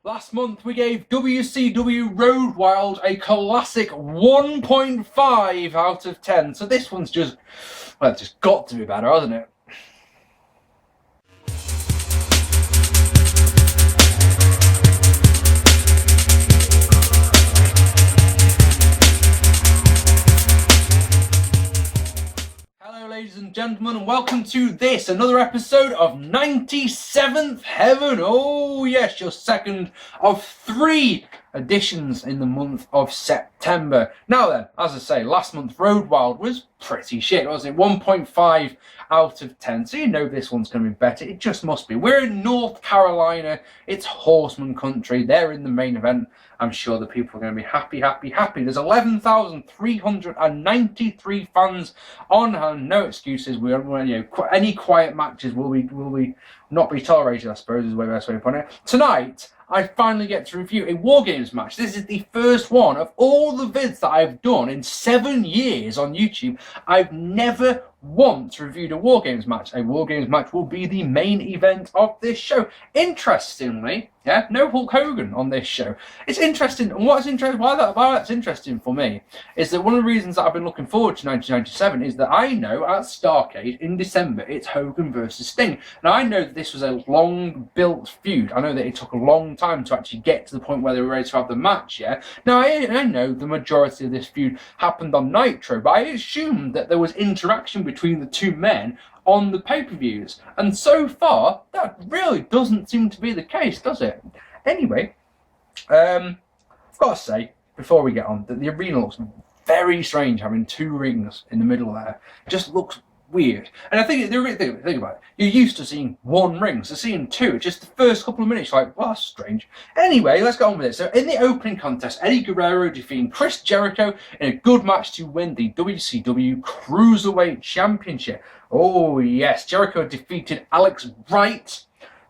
Last month we gave WCW Road Wild a classic 1.5 out of 10. So this one's just, well, it's just got to be better, hasn't it? Hello ladies and gentlemen, and welcome to this, another episode of 97th Heaven. Oh yes, your second of 3 editions in the month of September. Now then, as I say, last month Road Wild was pretty shit, wasn't it? 1.5 out of 10. So you know this one's going to be better. It just must be. We're in North Carolina. It's Horseman country. They're in the main event. I'm sure the people are going to be happy. There's 11,393 fans on hand. No excuses. We don't, any quiet matches will we not be tolerated, I suppose, is the best way to put it. Tonight, I finally get to review a War Games match. This is the first one of all the vids that I've done in 7 years on YouTube. I've never once reviewed a War Games match. A War Games match will be the main event of this show. Interestingly, no Hulk Hogan on this show. It's interesting, and why that's interesting for me is that one of the reasons that I've been looking forward to 1997 is that I know at Starrcade in December it's Hogan versus Sting. Now I know that this was a long-built feud. I know that it took a long time to actually get to the point where they were ready to have the match. Now I know the majority of this feud happened on Nitro, but I assumed that there was interaction between the two men on the pay-per-views, and so far that really doesn't seem to be the case, does it? Anyway, I've got to say before we get on that the arena looks very strange, having 2 rings in the middle there. It just looks weird, and I think think about it. You're used to seeing 1 ring, so seeing 2, just the first couple of minutes, you're like, well, that's strange. Anyway, let's get on with it. So in the opening contest, Eddie Guerrero defeating Chris Jericho in a good match to win the WCW Cruiserweight Championship. Oh yes, Jericho defeated Alex Wright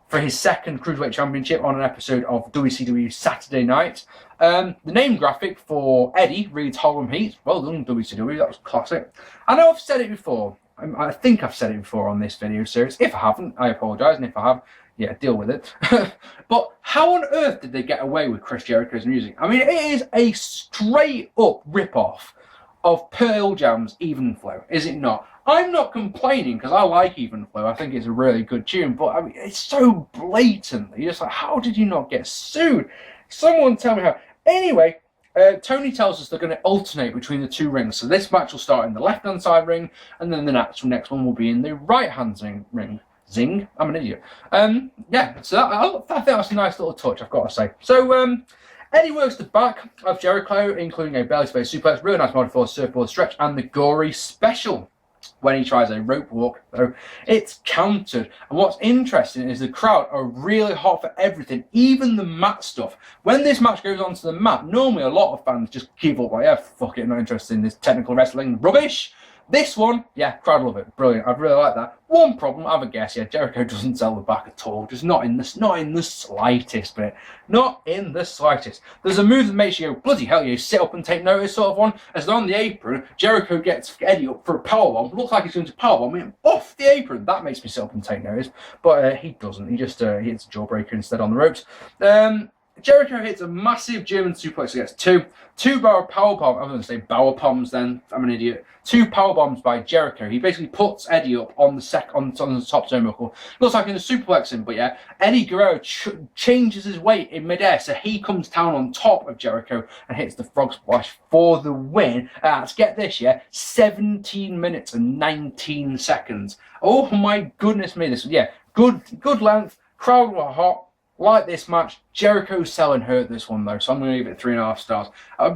for his second Cruiserweight Championship on an episode of WCW Saturday Night. The name graphic for Eddie reads Harlem Heat. Well done, WCW, that was classic. I know I've said it before. I think I've said it before on this video series. If I haven't, I apologise, and if I have, yeah, deal with it. But how on earth did they get away with Chris Jericho's music? I mean, it is a straight-up rip-off of Pearl Jam's Even Flow, is it not? I'm not complaining because I like Even Flow. I think it's a really good tune, but I mean, it's so blatantly. It's like, how did you not get sued? Someone tell me how. Anyway, Tony tells us they're going to alternate between the 2 rings. So this match will start in the left-hand side ring, and then the next one will be in the right-hand ring. Zing, I'm an idiot. So I think that's a nice little touch, I've got to say. So Eddie works the back of Jericho, including a belly-to-base suplex, really nice modified surfboard stretch, and the gory special. When he tries a rope walk, though, it's countered. And what's interesting is the crowd are really hot for everything, even the mat stuff. When this match goes onto the mat, normally a lot of fans just give up, like, yeah, fuck it, not interested in this technical wrestling rubbish. This one, yeah, crowd love it. Brilliant. I really like that. One problem, I have a guess, Jericho doesn't sell the back at all. Just not in the slightest bit. Not in the slightest. There's a move that makes you go, bloody hell, you sit up and take notice sort of one. As they're on the apron, Jericho gets Eddie up for a powerbomb. Looks like he's going to powerbomb him off the apron. That makes me sit up and take notice. But he doesn't. He just hits a jawbreaker instead on the ropes. Jericho hits a massive German suplex against 2 power powerbomb. I was going to say power bombs then. I'm an idiot. 2 power bombs by Jericho. He basically puts Eddie up on the top turnbuckle. Looks like he's suplexing, but yeah, Eddie Guerrero changes his weight in midair, so he comes down on top of Jericho and hits the frog splash for the win. Let's get this, 17 minutes and 19 seconds. Oh my goodness me, this good length. Crowd were hot. Like this match, Jericho's selling hurt this one though, so I'm going to give it 3.5 stars.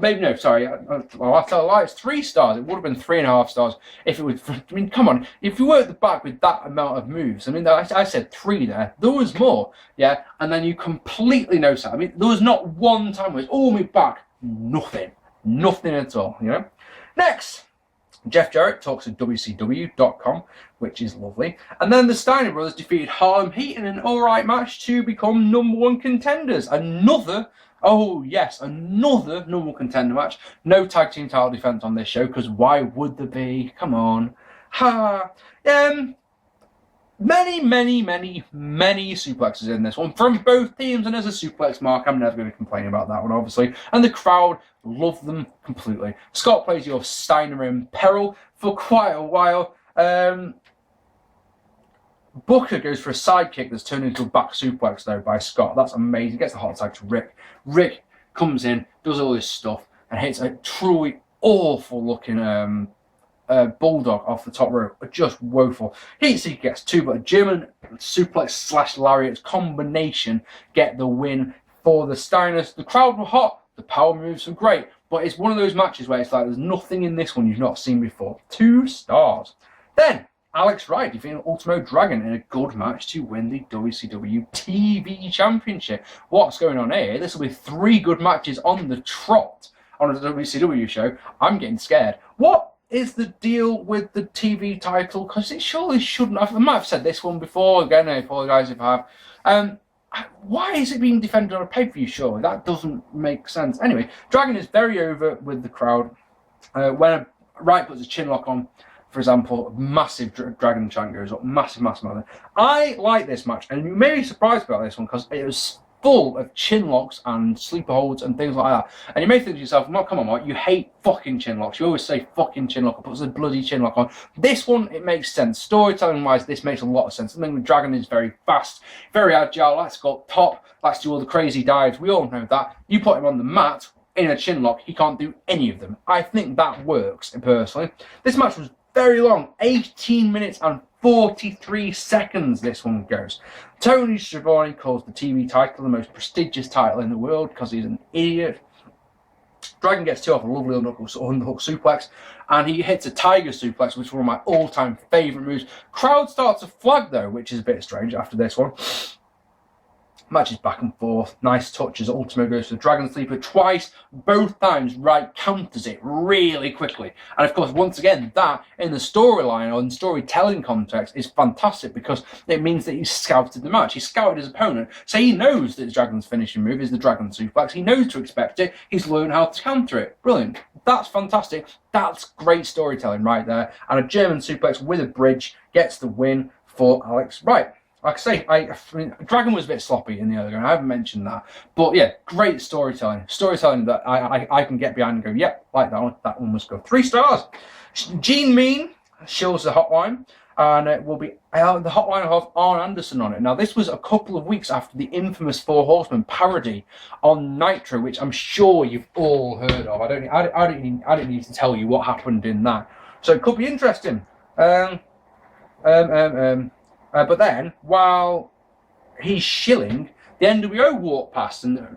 Maybe no, sorry. I'll tell a lie. It's 3 stars. It would have been 3.5 stars if it was. I mean, come on. If you were at the back with that amount of moves, I mean, I said 3 there. There was more, and then you completely notice that. I mean, there was not one time where it's all me back. Nothing at all. Next. Jeff Jarrett talks at WCW.com, which is lovely. And then the Steiner brothers defeated Harlem Heat in an alright match to become #1 contenders. Another number 1 contender match. No tag team title defense on this show, because why would there be? Come on. Many suplexes in this one from both teams, and as a suplex mark, I'm never going to complain about that one, obviously. And the crowd love them completely. Scott plays your Steiner in peril for quite a while. Booker goes for a side kick that's turned into a back suplex, though, by Scott. That's amazing. Gets the hot tag to Rick. Rick comes in, does all this stuff, and hits a truly awful-looking bulldog off the top rope. Just woeful. He gets two, but a German suplex / lariat combination get the win for the Steiners. The crowd were hot. The power moves were great. But it's one of those matches where it's like there's nothing in this one you've not seen before. 2 stars. Then Alex Wright defeating Ultimo Dragon in a good match to win the WCW TV Championship. What's going on here? This will be 3 good matches on the trot on a WCW show. I'm getting scared. What is the deal with the TV title? Because it surely shouldn't have. I might have said this one before. Again, I apologise if I have. Why is it being defended on a pay-per-view show? That doesn't make sense. Anyway, Dragon is very over with the crowd. When Wright puts a chin lock on, for example, massive Dragon chant goes up. Massive. I like this match, and you may be surprised about this one because it was full of chin locks and sleeper holds and things like that. And you may think to yourself, well, come on, Mark, you hate fucking chin locks. You always say fucking chin lock, puts a bloody chin lock on. This one, it makes sense. Storytelling wise, this makes a lot of sense. I think the Dragon is very fast, very agile. Let's go up top. Let's do all the crazy dives. We all know that. You put him on the mat in a chin lock, he can't do any of them. I think that works, personally. This match was very long, 18 minutes and 43 seconds this one goes. Tony Schiavone calls the TV title the most prestigious title in the world because he's an idiot. Dragon gets 2 off a lovely underhook suplex, and he hits a tiger suplex, which is one of my all-time favourite moves. Crowd starts to flag, though, which is a bit strange after this one. Matches back and forth, nice touches. Ultimo goes for the Dragon Sleeper twice. Both times, Wright counters it really quickly. And of course, once again, that in the storyline or in storytelling context is fantastic because it means that he's scouted the match. He scouted his opponent, so he knows that the Dragon's finishing move is the Dragon Suplex. He knows to expect it. He's learned how to counter it. Brilliant. That's fantastic. That's great storytelling right there. And a German suplex with a bridge gets the win for Alex Wright. Like I say, Dragon was a bit sloppy in the other game. I haven't mentioned that. But yeah, great storytelling. Storytelling that I can get behind and go, yep, like that one. That one must go 3 stars. Gene Mean shows the hotline. And it will be the hotline will have Arn Anderson on it. Now, this was a couple of weeks after the infamous 4 Horsemen parody on Nitro, which I'm sure you've all heard of. I don't need to tell you what happened in that. So it could be interesting. But then, while he's shilling, the NWO walk past and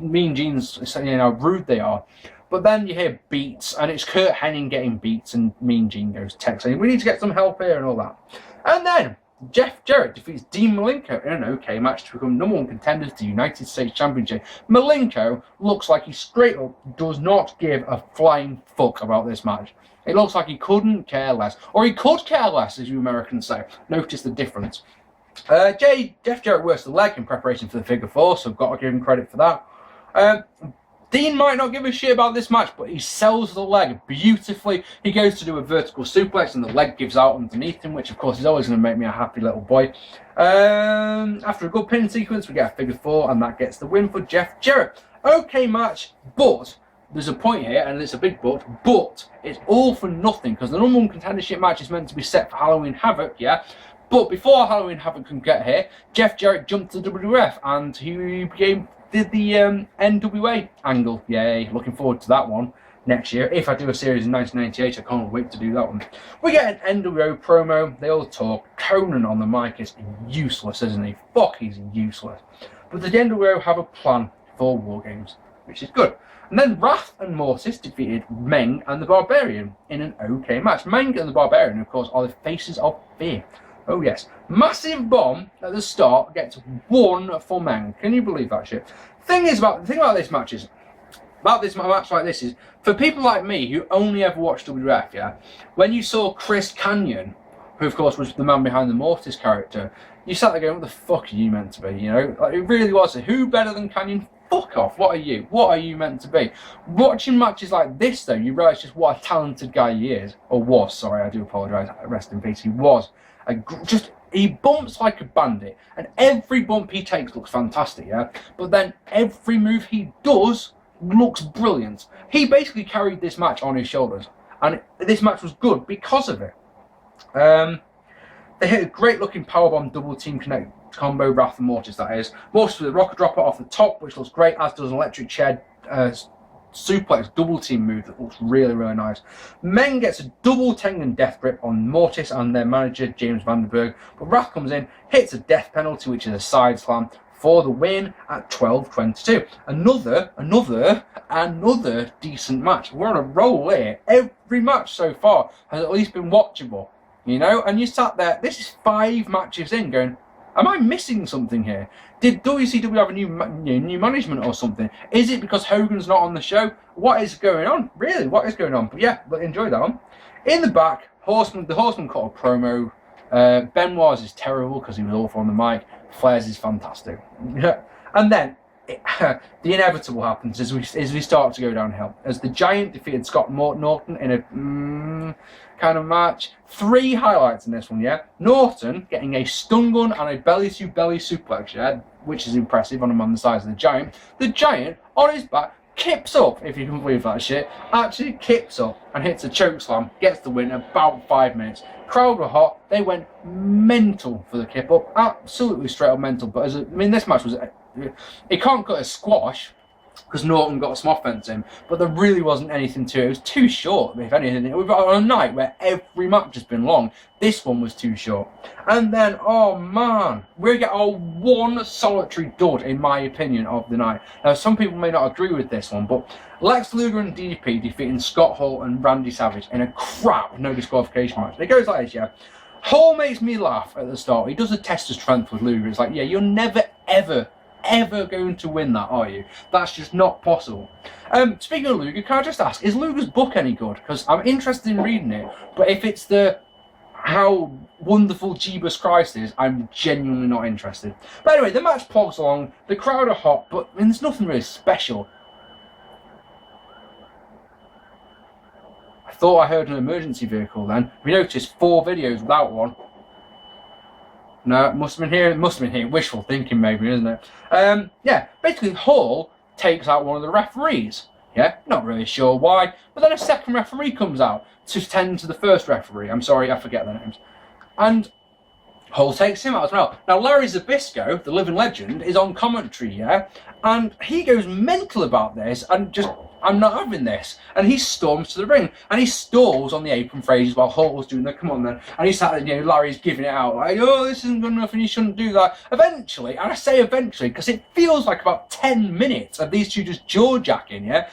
Mean Gene's saying how rude they are. But then you hear beats, and it's Kurt Hennig getting beats, and Mean Gene goes text saying, we need to get some help here and all that. And then Jarrett defeats Dean Malenko in an okay match to become #1 contender to the United States Championship. Malenko looks like he straight up does not give a flying fuck about this match. It looks like he couldn't care less. Or he could care less, as you Americans say. Notice the difference. Jeff Jarrett works the leg in preparation for the figure 4, so I've got to give him credit for that. Dean might not give a shit about this match, but he sells the leg beautifully. He goes to do a vertical suplex, and the leg gives out underneath him, which, of course, is always going to make me a happy little boy. After a good pin sequence, we get a figure 4, and that gets the win for Jeff Jarrett. Okay match, but there's a point here, and it's a big but it's all for nothing, because the #1 contendership match is meant to be set for Halloween Havoc, yeah? But before Halloween Havoc can get here, Jeff Jarrett jumped to the WWF, and he did the NWA angle. Yay, looking forward to that one next year. If I do a series in 1998, I can't wait to do that one. We get an NWO promo, they all talk. Conan on the mic is useless, isn't he? Fuck, he's useless. But the NWO have a plan for War Games, which is good. And then Wrath and Mortis defeated Meng and the Barbarian in an okay match. Meng and the Barbarian, of course, are the faces of fear. Oh yes. Massive bomb at the start gets 1 for Meng. Can you believe that shit? The thing about this match is, match like this is, for people like me who only ever watched WWF, yeah, when you saw Chris Kanyon, who of course was the man behind the Mortis character, you sat there going, what the fuck are you meant to be, you know? Like, it really was. Who better than Kanyon? Fuck off. What are you? What are you meant to be? Watching matches like this, though, you realise just what a talented guy he is. Or was, sorry, I do apologise. Rest in peace. He was. He bumps like a bandit, and every bump he takes looks fantastic, yeah? But then every move he does looks brilliant. He basically carried this match on his shoulders, and this match was good because of it. They hit a great looking powerbomb double team connect combo, Wrath and Mortis, that is. Mortis with a rocket dropper off the top, which looks great, as does an electric chair suplex double team move that looks really, really nice. Meng gets a double Tengen death grip on Mortis and their manager James Vandenberg, but Wrath comes in, hits a death penalty, which is a side slam for the win at 12:22. Another decent match. We're on a roll here. Every match so far has at least been watchable, you know. And you sat there. This is 5 matches in, going, am I missing something here? Did WCW have a new management or something? Is it because Hogan's not on the show? What is going on? Really, what is going on? But yeah, but enjoy that one. In the back, the Horseman cut a promo. Benoit's is terrible because he was awful on the mic. Flair's is fantastic. And then the inevitable happens as we start to go downhill. As the Giant defeated Scott Norton in a kind of match. 3 highlights in this one, yeah? Norton getting a stun gun and a belly-to-belly suplex, yeah? Which is impressive on a man the size of the Giant. The Giant, on his back, kips up, if you can believe that shit. Actually kips up and hits a choke slam. Gets the win in about 5 minutes. Crowd were hot. They went mental for the kip up. Absolutely straight up mental. But this match was... It can't cut a squash because Norton got some offense in, but there really wasn't anything to it. It was too short, if anything. On a night where every match has been long, this one was too short. And then, oh man, we get our one solitary dud, in my opinion, of the night. Now, some people may not agree with this one, but Lex Luger and DDP defeating Scott Hall and Randy Savage in a crap no disqualification match. It goes like this, yeah. Hall makes me laugh at the start. He does a test of strength with Luger. It's like, yeah, you're never, ever going to win that, are you? That's just not possible. Speaking of Luger, can I just ask, is Luger's book any good? Because I'm interested in reading it, but if it's how wonderful Jeebus Christ is, I'm genuinely not interested. But anyway, the match plods along, the crowd are hot, but there's nothing really special. I thought I heard an emergency vehicle then. We noticed 4 videos without one. No, it must have been here. Wishful thinking, maybe, isn't it? Yeah, basically Hall takes out one of the referees. Yeah, not really sure why. But then a second referee comes out to tend to the first referee. I'm sorry, I forget their names. And Hall takes him out as well. Now, Larry Zbyszko, the living legend, is on commentary, yeah? And he goes mental about this and just... I'm not having this. And he storms to the ring. And he stalls on the apron phrases while Hall's doing the come on then. And he's sat there, Larry's giving it out. Like, oh, this isn't good enough and you shouldn't do that. Eventually, and I say eventually because it feels like about 10 minutes of these two just jaw-jacking, yeah?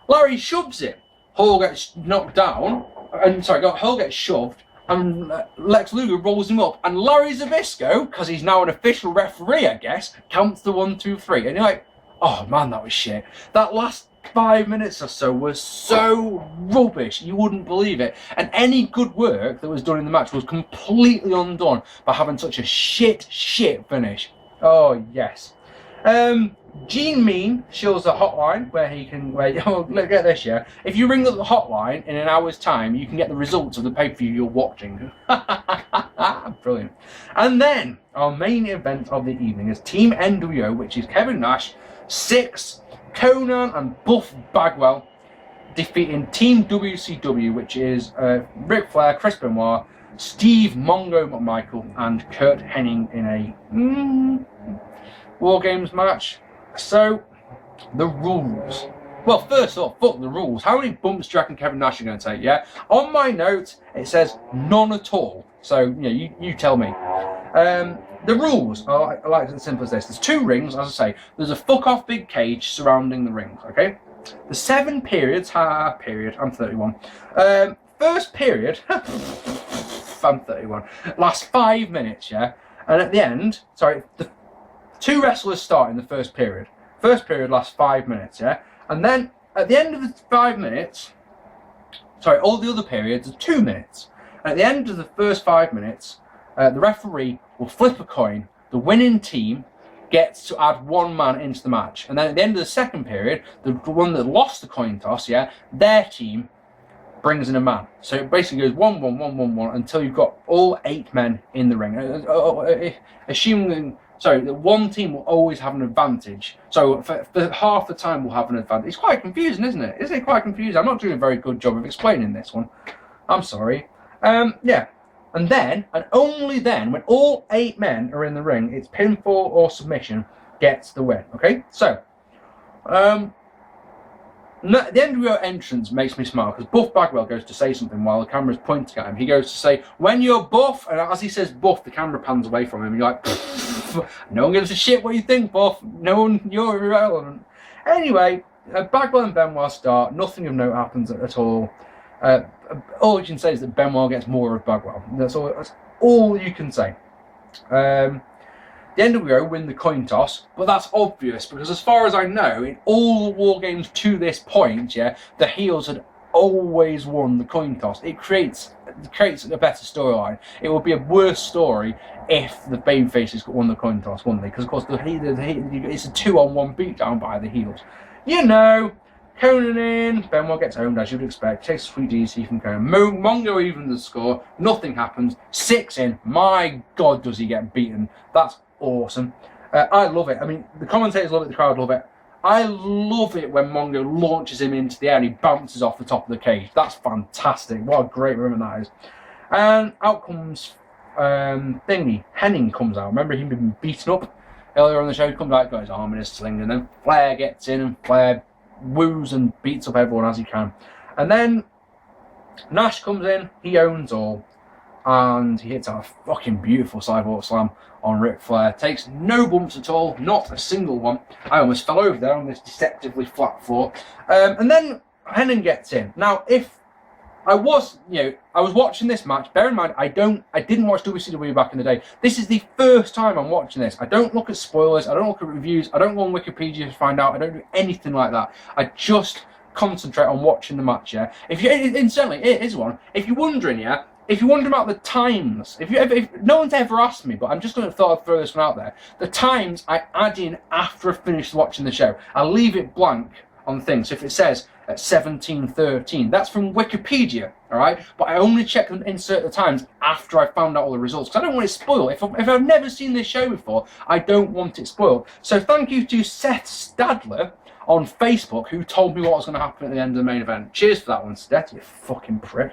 Larry shoves it. Hall gets knocked down. Hall gets shoved. And Lex Luger rolls him up. And Larry Zbyszko, because he's now an official referee, I guess, counts the 1, 2, 3. And you're like, oh man, that was shit. That last 5 minutes or so was so rubbish, you wouldn't believe it. And any good work that was done in the match was completely undone by having such a shit finish. Oh, yes. Gene Mean shows a hotline where he can... look at this, yeah. If you ring up the hotline in an hour's time, you can get the results of the pay-per-view you're watching. Brilliant. And then, our main event of the evening is Team NWO, which is Kevin Nash, Six, Conan and Buff Bagwell defeating Team WCW, which is Ric Flair, Chris Benoit, Steve Mongo McMichael, and Kurt Hennig in a War Games match. So, the rules. Well, first off, fuck the rules. How many bumps do you reckon Kevin Nash are going to take, yeah? On my note, it says none at all. So, you tell me. The rules are like as simple as this. There's 2 rings, as I say. There's a fuck-off big cage surrounding the rings, okay? The 7 periods, I'm 31. First period, I'm 31, lasts 5 minutes, yeah? And at the end, the 2 wrestlers start in the first period. First period lasts 5 minutes, yeah? And then, at the end of the 5 minutes, all the other periods are 2 minutes. And at the end of the first 5 minutes, the referee will flip a coin. The winning team gets to add 1 man into the match. And then at the end of the second period, the one that lost the coin toss, yeah, their team brings in a man. So it basically goes 1-1, 1-1-1 until you've got all 8 men in the ring. Assuming, that one team will always have an advantage. So for half the time we'll have an advantage. It's quite confusing, isn't it? Isn't it quite confusing? I'm not doing a very good job of explaining this one. I'm sorry. Yeah. And then, and only then, when all 8 men are in the ring, it's pinfall or submission gets the win. Okay? So, the NWO entrance makes me smile because Buff Bagwell goes to say something while the camera's pointing at him. He goes to say, "When you're Buff," and as he says Buff, the camera pans away from him. And you're like, no one gives a shit what you think, Buff. No one, you're irrelevant. Anyway, Bagwell and Benoit start. Nothing of note happens at all. All you can say is that Benoit gets more of Bagwell. That's all you can say. The NWO win the coin toss, but that's obvious because as far as I know, in all the War Games to this point, the heels had always won the coin toss. It creates a better storyline. It would be a worse story if the babyfaces won the coin toss, wouldn't they? Because of course it's a 2-on-1 beatdown by the heels. Conan in, Benoit gets owned as you'd expect, takes a sweet DC from Conan. Mongo evens the score, nothing happens, 6 in, my god does he get beaten. That's awesome. I love it. I mean, the commentators love it, the crowd love it. I love it when Mongo launches him into the air and he bounces off the top of the cage. That's fantastic. What a great moment that is. And out comes Henning comes out. Remember him being beaten up earlier on the show? He comes out, got his arm in his sling, and then Flair gets in and Flair woos and beats up everyone as he can. And then Nash comes in, he owns all, and he hits a fucking beautiful sidewalk slam on Ric Flair. Takes no bumps at all, not a single one. I almost fell over there on this deceptively flat floor. And then Henning gets in. Now, if I was watching this match, bear in mind, I didn't watch WCW back in the day. This is the first time I'm watching this. I don't look at spoilers, I don't look at reviews, I don't go on Wikipedia to find out, I don't do anything like that. I just concentrate on watching the match, Incidentally, it is one. If you're wondering, about the times, if no one's ever asked me, but I'm just going to throw this one out there. The times I add in after I've finished watching the show, I leave it blank on the thing. So if it says at 17:13, that's from Wikipedia, all right? But I only check and insert the times after I found out all the results because I don't want it spoiled. If I've never seen this show before, I don't want it spoiled. So thank you to Seth Stadler on Facebook who told me what was going to happen at the end of the main event. Cheers for that one, Seth, you fucking prick.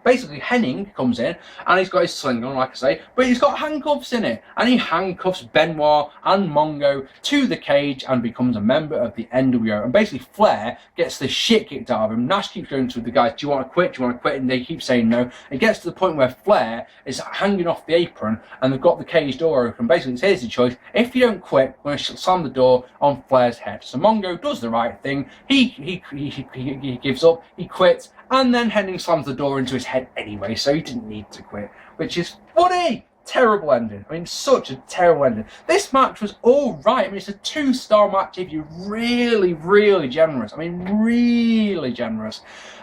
Basically, Henning comes in and he's got his sling on, like I say, but he's got handcuffs in it. And he handcuffs Benoit and Mongo to the cage and becomes a member of the NWO. And basically, Flair gets the shit kicked out of him. Nash keeps going to the guys, do you want to quit? Do you want to quit? And they keep saying no. It gets to the point where Flair is hanging off the apron and they've got the cage door open. Basically, it's here's the choice. If you don't quit, we're going to slam the door on Flair's head. So Mongo does the right thing. He gives up. He quits. And then Henning slams the door into his head anyway, so he didn't need to quit, which is funny. Terrible ending. I mean, such a terrible ending. This match was all right. I mean, it's a 2-star match if you're really, really generous. I mean, really generous.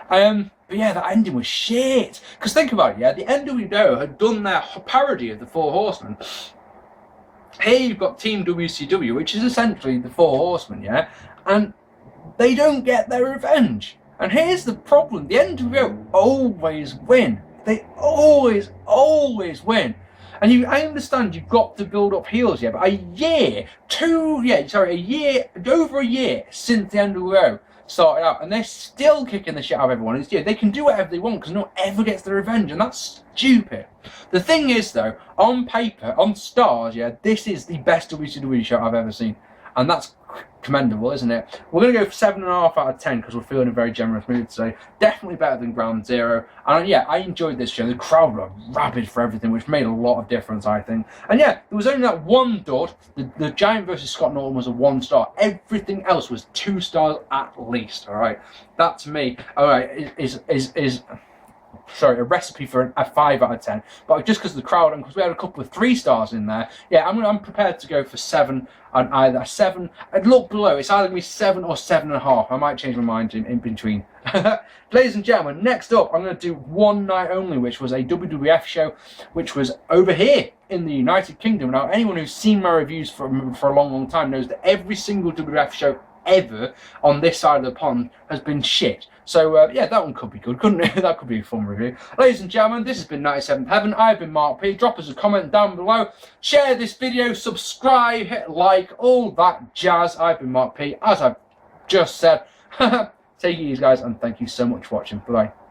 But yeah, that ending was shit. Because think about it, the NWO had done their parody of the Four Horsemen. Here you've got Team WCW, which is essentially the Four Horsemen, and they don't get their revenge. And here's the problem, the NWO always win. They always win. And I understand you've got to build up heels, but over a year since the NWO started out, and they're still kicking the shit out of everyone. They can do whatever they want because no one ever gets the revenge, and that's stupid. The thing is, though, on paper, on stars, this is the best WCW show I've ever seen. And that's commendable, isn't it? We're going to go for 7.5 out of 10 because we're feeling a very generous mood today. Definitely better than Ground Zero. And I enjoyed this show. The crowd were rabid for everything, which made a lot of difference, I think. And there was only that one dud. The Giant versus Scott Norton was a 1-star. Everything else was 2 stars at least, all right? That, to me, all right, is a recipe for a 5 out of 10. But just because of the crowd and because we had a couple of 3 stars in there, I'm prepared to go for 7 and either 7. I'd look below. It's either going to be 7 or 7.5. I might change my mind in between. Ladies and gentlemen, next up, I'm going to do One Night Only, which was a WWF show, which was over here in the United Kingdom. Now, anyone who's seen my reviews for a long, long time knows that every single WWF show ever on this side of the pond has been shit. So, yeah, that one could be good, couldn't it? That could be a fun review. Ladies and gentlemen, this has been 97th Heaven. I've been Mark P. Drop us a comment down below. Share this video, subscribe, hit like, all that jazz. I've been Mark P. As I've just said, take it easy, guys, and thank you so much for watching. Bye-bye.